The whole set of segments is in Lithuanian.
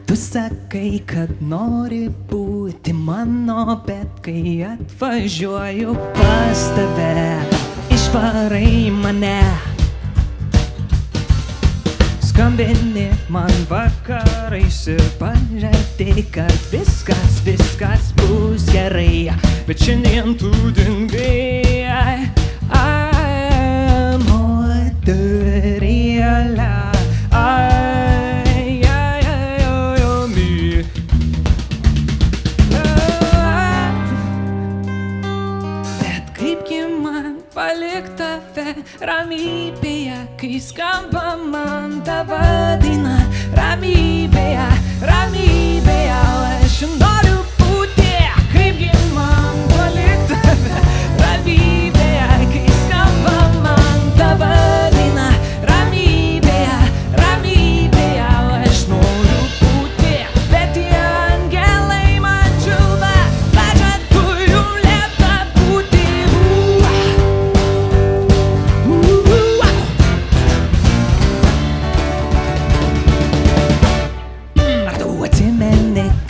Tu sakai, kad nori būti mano, bet kai atvažiuoju pas tave, išvarai mane. Skambini man vakarais ir pažadėjai, kad viskas bus gerai, bet šiandien tu dingai. Moterėlė, bet kaipgi man palikt tave ramybėje, kai skamba man tavo daina. Ramybėje, ramybėje, aš noriu būti. Kaipgi man palikt tave ramybėje, kai skamba man tavo daina. Ramybėje, ramybėje, aš noriu būti. Bet tie angelai man čiulba, pažadu jum liepta būti.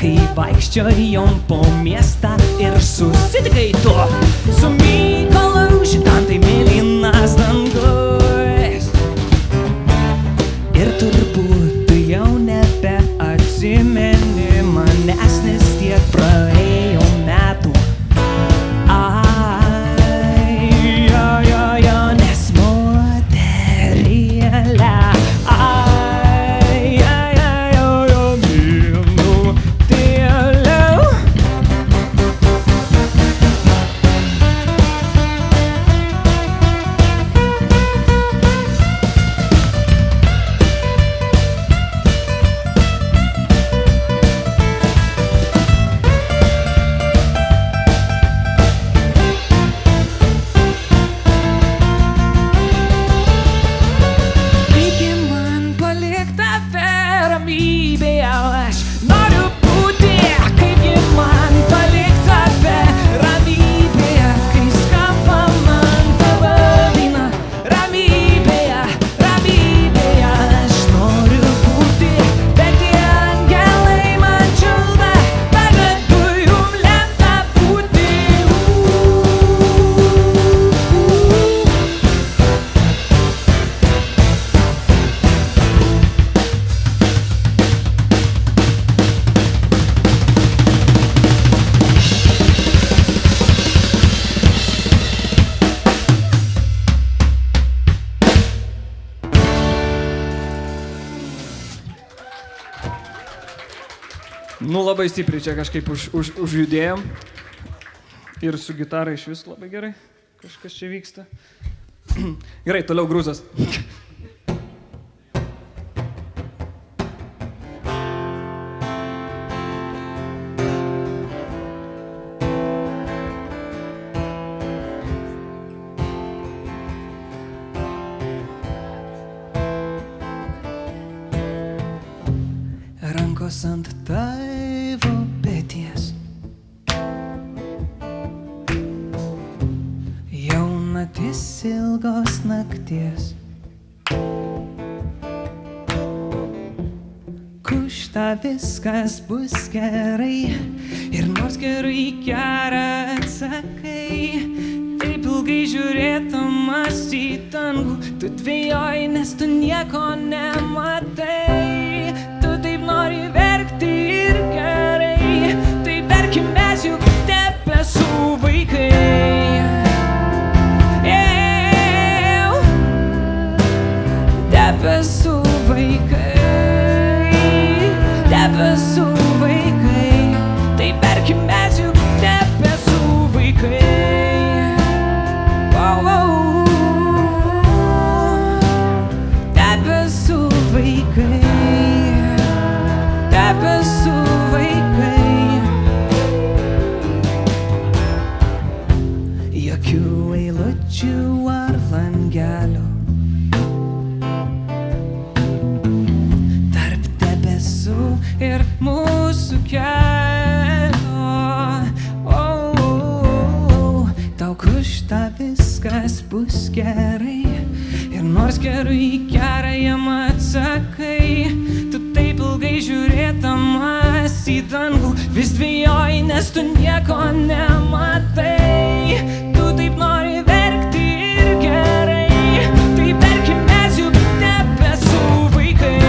Kai vaikščiojom po miestą ir susitikai tu su Mykolu, šitam tai mėlynas dangus. Ir turbūt tu jau nebeatsimeni manęs, nes tiek praėjo metų. Nes moterėlė, nu labai stipriai čia kažkaip užjudėjom. Ir su gitara iš vis labai gerai. Kažkas čia vyksta. Gerai, toliau grūzas. Rankos ant tavo peties, jaunatis ilgos nakties. Kužta viskas bus gerai, ir nors gerai gerą atsakai, taip ilgai žiūrėdamas į dangų, tu dvejoji, nes tu nieko nematai. Nori verkti ir gerai, tai verkim mes juk debesų vaikai. Debesų vaikai, debesų vaikai, tai verkim mes juk debesų vaikai. Debesų vaikai, debesų vaikai. Jokių eilučių ar langelio, tarp debesų ir mūsų kelio. Tau kužta viskas viskas bus gerai. Ir nors gerai jam atsakai, tu taip ilgai žiūrėdamas į dangų vis dvejoji, nes tu nieko nematai. Tu taip nori verkti ir gerai, tai verkim mes juk debesų vaikai.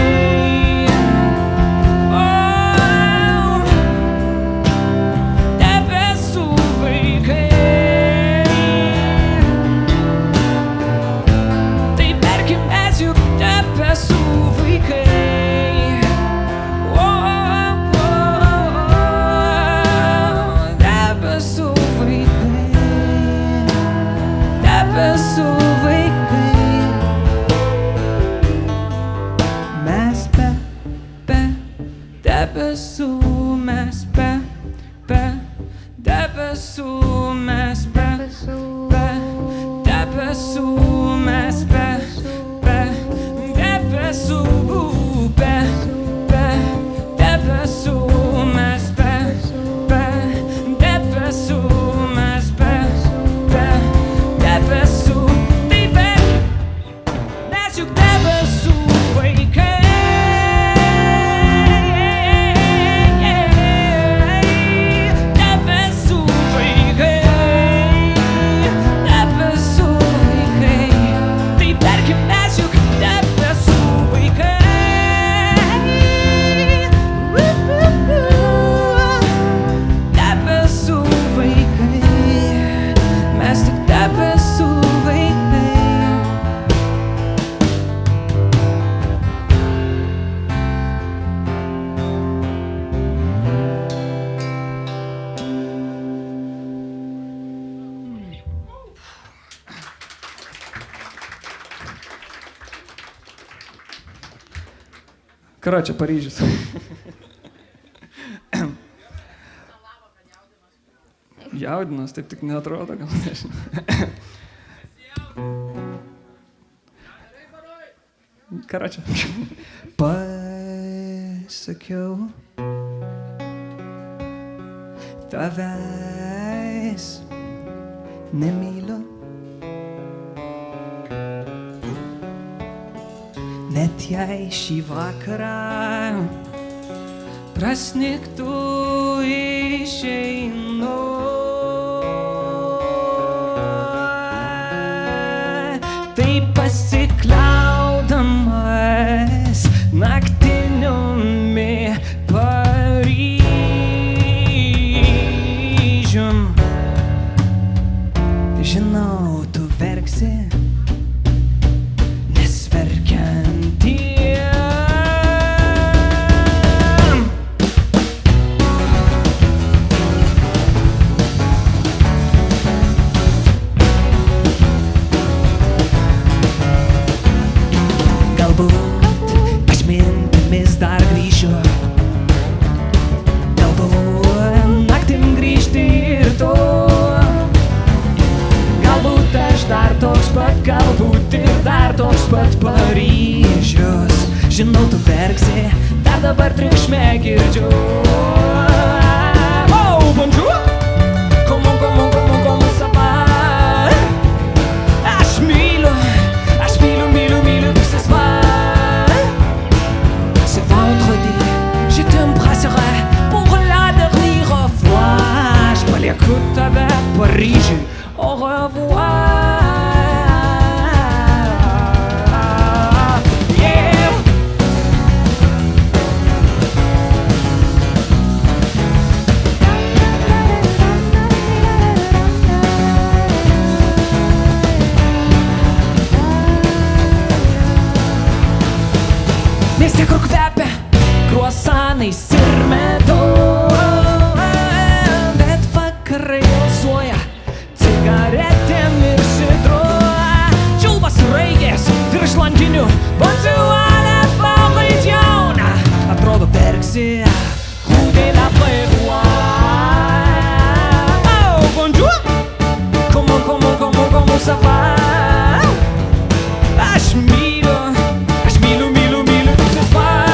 Karočią, Paryžius. Jaudinas, taip tik neatrodo, gal nežinau. Karočią. Pasakiau tavęs nemyliu, net jei šį vakarą prasnigtų išeinu. Taip pasikliaudamas naktiniumi Paryžium. Žinau, tu verksi, nes verkiantiem galbūt aš mintimis dar grįšiu, galbūt naktim grįžti ir tu. Galbūt aš dar toks pat, galbūt ir dar toks pat Paryžius. Žinau, tu verksi, dar dabar triukšme girdžiu. Oh, bonjour! Comment ça va? Aš myliu tous ces soirs. C'est vendredi, je t'embrasserai pour la dernière fois. Je palieku tave Paryžiui. Au revoir. Yeah. Mieste, kur kvepia kruasanais ir medu, bet vakarai alsuoja cigaretėm ir sidru. Čiulbas raigės virš langinių, bonziuolė pabait jauna. Atrodo verksi, kūdė labai ruoja. Oh, bonjour! Comment ça va? Aš myliu tous ces soirs.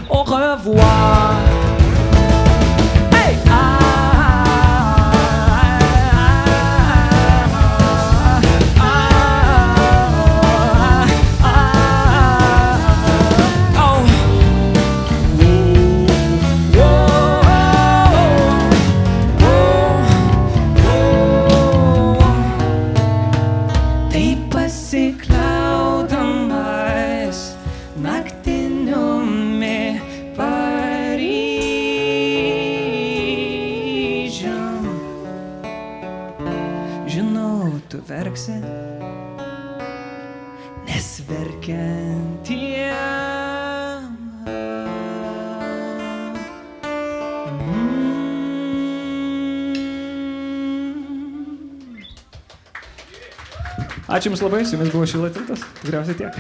au revoir. Hey! Pasikliaudamas naktiniumi Paryžium. Žinau, tu verksi, nes verkiantiem. Ačiū Jums labai, su Jumis buvo Šilo tiltas, tikriausiai tiek.